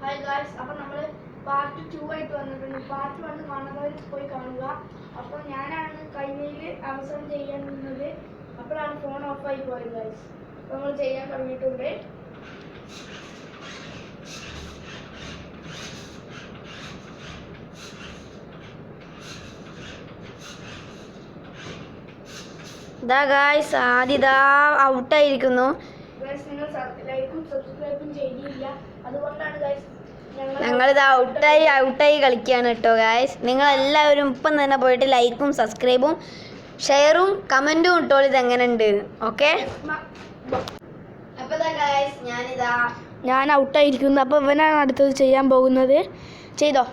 Hi guys, അപ്പോൾ നമ്മൾ part 2 ആയിട്ട് വന്നിട്ടുണ്ട്. പാർട്ട് 1 കാണുന്നവർ പോയി കാണുക. അപ്പോൾ ഞാനാണ് കൈമയിൽ അവസാനം ചെയ്യാൻ നിന്നത്. അപ്പോഴാണ് ഫോൺ ഓഫായി പോയത് ഗായ്സ്. അപ്പോൾ നമ്മൾ ചെയ്യാൻ തുടങ്ങിയിട്ടുണ്ട്. ഗായ്സ് ആദ്യം ഔട്ടായിരിക്കുന്നു. നിങ്ങൾ ലൈക്കും സബ്സ്ക്രൈബും ചെയ്തില്ല, അതുകൊണ്ടാണ് ഗായ്സ് ഞങ്ങളിത് ഔട്ടായി കളിക്കുകയാണ് കേട്ടോ ഗായ്സ്. നിങ്ങളെല്ലാവരും ഇപ്പം തന്നെ പോയിട്ട് ലൈക്കും സബ്സ്ക്രൈബും ഷെയറും കമൻറ്റും ഇട്ടോളൂ ഇതെങ്ങനെ ഉണ്ട്. ഓക്കെ, അപ്പോൾ ഗായ്സ് ഞാൻ ഔട്ടായിരിക്കുന്നു. അപ്പോൾ ഇവനാണ് അടുത്തത് ചെയ്യാൻ പോകുന്നത്. ചെയ്തോ.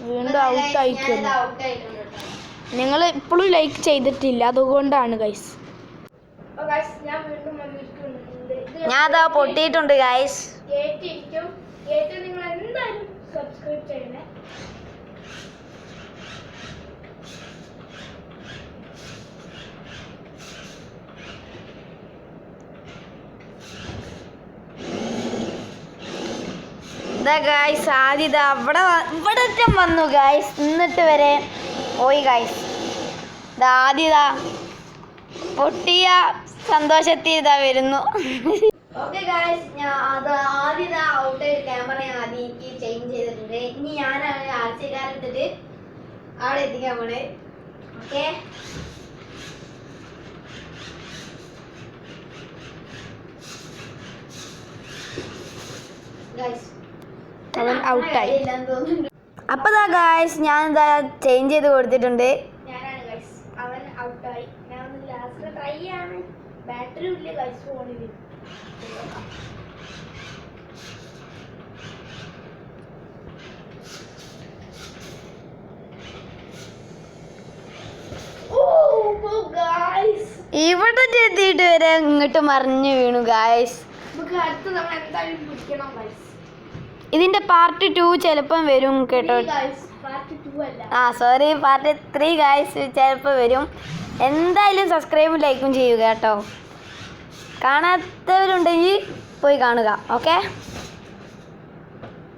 വീണ്ടും ഔട്ടായിരിക്കുന്നു. നിങ്ങൾ ഇപ്പോഴും ലൈക്ക് ചെയ്തിട്ടില്ല, അതുകൊണ്ടാണ് ഗൈസ്. ഞാൻ അതാ പൊട്ടിയിട്ടുണ്ട് ഗൈസ്. നിങ്ങൾ എന്തായാലും സബ്സ്ക്രൈബ് ചെയ്യണേ. ഗായ്സ് ആദ്യം ഇവിടെ വന്നു ഗായ്സ്, എന്നിട്ട് വരെ പോയി ഗായ്സ്. ആദ്യം പൊട്ടിയ സന്തോഷത്തിൽ വരുന്നു. ഓക്കെ ഗായ്സ്, ഞാൻ ആദ്യം ഔട്ട് ക്യാമറ ആദ്യം എനിക്ക് ചേഞ്ച് ചെയ്തിട്ടുണ്ട്. ഇനി ഞാനാണ് ആഴ്ചക്കാരെടുത്തിട്ട് അവിടെ എത്തിക്കാൻ പോണേ. ഓക്കെ ഗായ്സ്, അപ്പൊ ഗായ്സ് ഞാൻ ചേഞ്ച് ചെയ്ത് കൊടുത്തിട്ടുണ്ട്. ഞാനാണ് ഗൈസ്, അവൻ ഔട്ടായി. ഞാൻ ലാസ്റ്റ് ട്രൈ ആണ്. ബാറ്ററി ഇല്ല ഗൈസ് ഫോണിൽ. ഇവിടെ എത്തിയിട്ട് വരെ ഇങ്ങോട്ട് മറിഞ്ഞു വീണു ഗായ്സ്. നമുക്ക് അടുത്ത തവണ എന്തായാലും പിടിക്കണം ഗൈസ്. ഇതിന്റെ പാർട്ട് 2 ചിലപ്പം വരും കേട്ടോ. സോറി, പാർട്ട് 3 ഗായ്സ് ചിലപ്പോൾ വരും. എന്തായാലും സബ്സ്ക്രൈബും ലൈക്കും ചെയ്യുക കേട്ടോ. കാണാത്തവരുണ്ടെങ്കിൽ പോയി കാണുക. ഓക്കെ.